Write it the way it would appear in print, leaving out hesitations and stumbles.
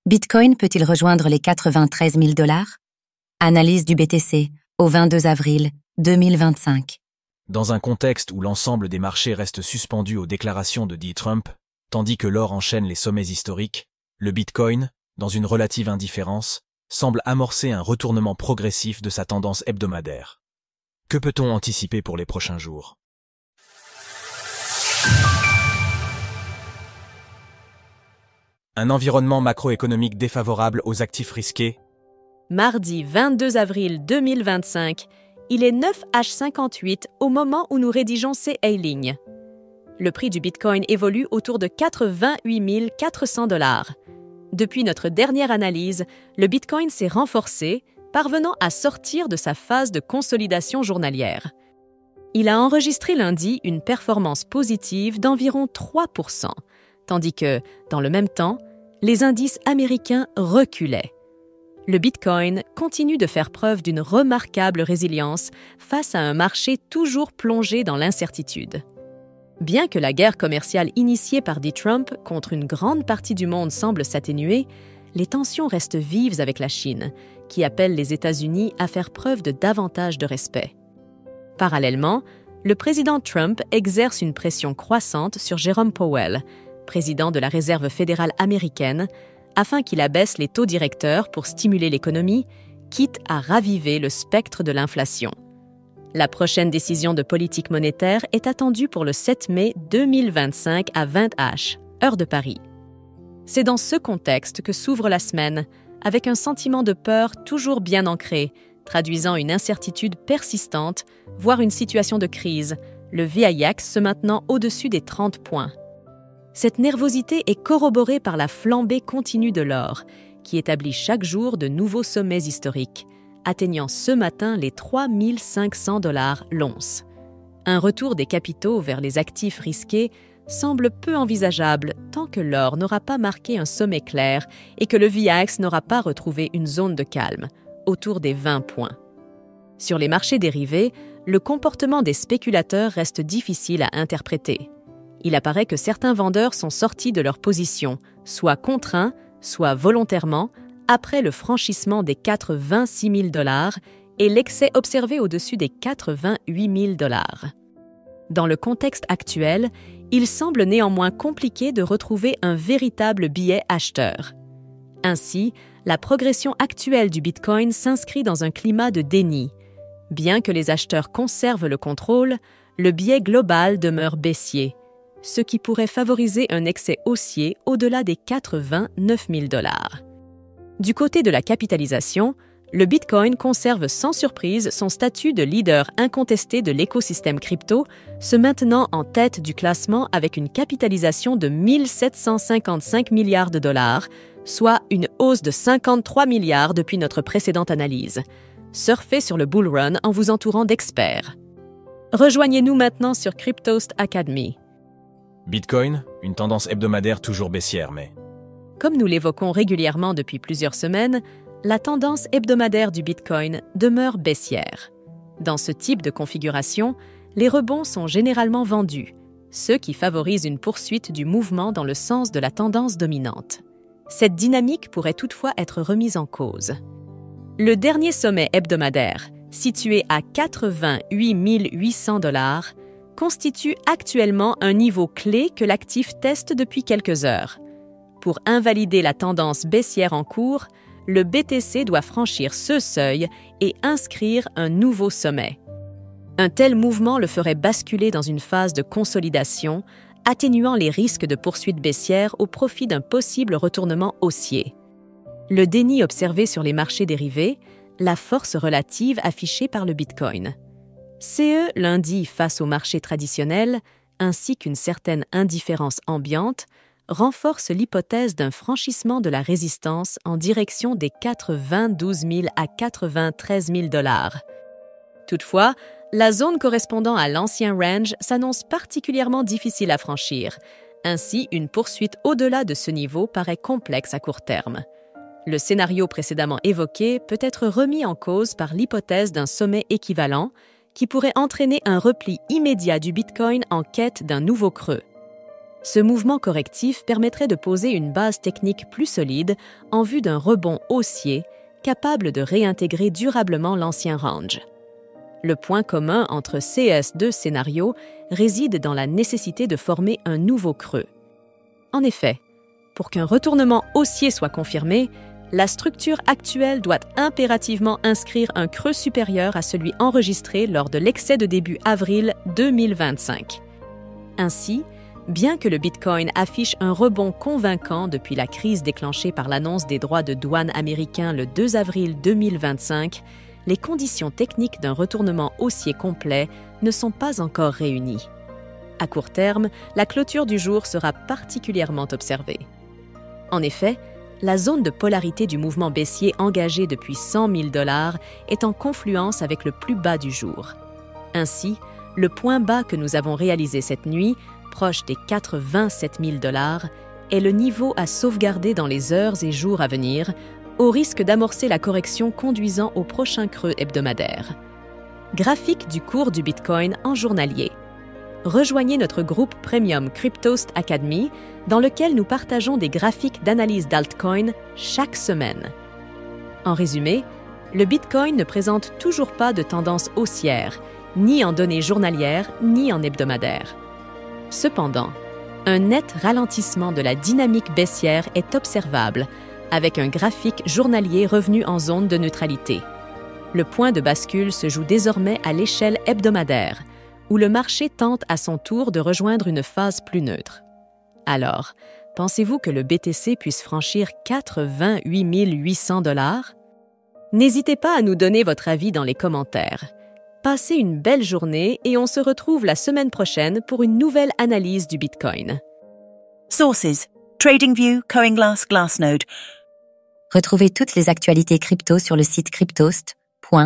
Bitcoin peut-il rejoindre les 93 000 $? Analyse du BTC au 22 avril 2025. Dans un contexte où l'ensemble des marchés restent suspendus aux déclarations de Trump, tandis que l'or enchaîne les sommets historiques, le Bitcoin, dans une relative indifférence, semble amorcer un retournement progressif de sa tendance hebdomadaire. Que peut-on anticiper pour les prochains jours? Un environnement macroéconomique défavorable aux actifs risqués. Mardi 22 avril 2025, il est 9h58 au moment où nous rédigeons ces A-lignes. Le prix du Bitcoin évolue autour de 88 400 $. Depuis notre dernière analyse, le Bitcoin s'est renforcé, parvenant à sortir de sa phase de consolidation journalière. Il a enregistré lundi une performance positive d'environ 3%, tandis que, dans le même temps, les indices américains reculaient. Le Bitcoin continue de faire preuve d'une remarquable résilience face à un marché toujours plongé dans l'incertitude. Bien que la guerre commerciale initiée par Trump contre une grande partie du monde semble s'atténuer, les tensions restent vives avec la Chine, qui appelle les États-Unis à faire preuve de davantage de respect. Parallèlement, le président Trump exerce une pression croissante sur Jerome Powell, président de la Réserve fédérale américaine, afin qu'il abaisse les taux directeurs pour stimuler l'économie, quitte à raviver le spectre de l'inflation. La prochaine décision de politique monétaire est attendue pour le 7 mai 2025 à 20h, heure de Paris. C'est dans ce contexte que s'ouvre la semaine, avec un sentiment de peur toujours bien ancré, traduisant une incertitude persistante, voire une situation de crise, le VIX se maintenant au-dessus des 30 points. Cette nervosité est corroborée par la flambée continue de l'or, qui établit chaque jour de nouveaux sommets historiques, atteignant ce matin les 3 500 $ l'once. Un retour des capitaux vers les actifs risqués semble peu envisageable tant que l'or n'aura pas marqué un sommet clair et que le VIX n'aura pas retrouvé une zone de calme, autour des 20 points. Sur les marchés dérivés, le comportement des spéculateurs reste difficile à interpréter. Il apparaît que certains vendeurs sont sortis de leur position, soit contraints, soit volontairement, après le franchissement des 86 000 $ et l'excès observé au-dessus des 88 000 $. Dans le contexte actuel, il semble néanmoins compliqué de retrouver un véritable biais acheteur. Ainsi, la progression actuelle du Bitcoin s'inscrit dans un climat de déni. Bien que les acheteurs conservent le contrôle, le biais global demeure baissier, ce qui pourrait favoriser un excès haussier au-delà des 89 000 $. Du côté de la capitalisation, le Bitcoin conserve sans surprise son statut de leader incontesté de l'écosystème crypto, se maintenant en tête du classement avec une capitalisation de 1 755 milliards de $, soit une hausse de 53 milliards depuis notre précédente analyse. Surfez sur le bull run en vous entourant d'experts. Rejoignez-nous maintenant sur Cryptost Academy. Bitcoin, une tendance hebdomadaire toujours baissière, mais... Comme nous l'évoquons régulièrement depuis plusieurs semaines, la tendance hebdomadaire du Bitcoin demeure baissière. Dans ce type de configuration, les rebonds sont généralement vendus, ce qui favorise une poursuite du mouvement dans le sens de la tendance dominante. Cette dynamique pourrait toutefois être remise en cause. Le dernier sommet hebdomadaire, situé à 88 800 $, constitue actuellement un niveau clé que l'actif teste depuis quelques heures. Pour invalider la tendance baissière en cours, le BTC doit franchir ce seuil et inscrire un nouveau sommet. Un tel mouvement le ferait basculer dans une phase de consolidation, atténuant les risques de poursuite baissière au profit d'un possible retournement haussier. Le déni observé sur les marchés dérivés, la force relative affichée par le Bitcoin. CE lundi face au marché traditionnel, ainsi qu'une certaine indifférence ambiante, renforce l'hypothèse d'un franchissement de la résistance en direction des 92 000 à 93 000 $. Toutefois, la zone correspondant à l'ancien range s'annonce particulièrement difficile à franchir. Ainsi, une poursuite au-delà de ce niveau paraît complexe à court terme. Le scénario précédemment évoqué peut être remis en cause par l'hypothèse d'un sommet équivalent qui pourrait entraîner un repli immédiat du Bitcoin en quête d'un nouveau creux. Ce mouvement correctif permettrait de poser une base technique plus solide en vue d'un rebond haussier capable de réintégrer durablement l'ancien range. Le point commun entre ces deux scénarios réside dans la nécessité de former un nouveau creux. En effet, pour qu'un retournement haussier soit confirmé, la structure actuelle doit impérativement inscrire un creux supérieur à celui enregistré lors de l'excès de début avril 2025. Ainsi, bien que le Bitcoin affiche un rebond convaincant depuis la crise déclenchée par l'annonce des droits de douane américains le 2 avril 2025, les conditions techniques d'un retournement haussier complet ne sont pas encore réunies. À court terme, la clôture du jour sera particulièrement observée. En effet, la zone de polarité du mouvement baissier engagé depuis 100 000 $ est en confluence avec le plus bas du jour. Ainsi, le point bas que nous avons réalisé cette nuit, proche des 87 000 $, est le niveau à sauvegarder dans les heures et jours à venir, au risque d'amorcer la correction conduisant au prochain creux hebdomadaire. Graphique du cours du Bitcoin en journalier. Rejoignez notre groupe premium Cryptost Academy, dans lequel nous partageons des graphiques d'analyse d'altcoins chaque semaine. En résumé, le Bitcoin ne présente toujours pas de tendance haussière, ni en données journalières, ni en hebdomadaire. Cependant, un net ralentissement de la dynamique baissière est observable, avec un graphique journalier revenu en zone de neutralité. Le point de bascule se joue désormais à l'échelle hebdomadaire, où le marché tente à son tour de rejoindre une phase plus neutre. Alors, pensez-vous que le BTC puisse franchir 88 800 $? N'hésitez pas à nous donner votre avis dans les commentaires. Passez une belle journée et on se retrouve la semaine prochaine pour une nouvelle analyse du Bitcoin. Sources: TradingView, CoinGlass, Glassnode. Retrouvez toutes les actualités crypto sur le site cryptost.fr.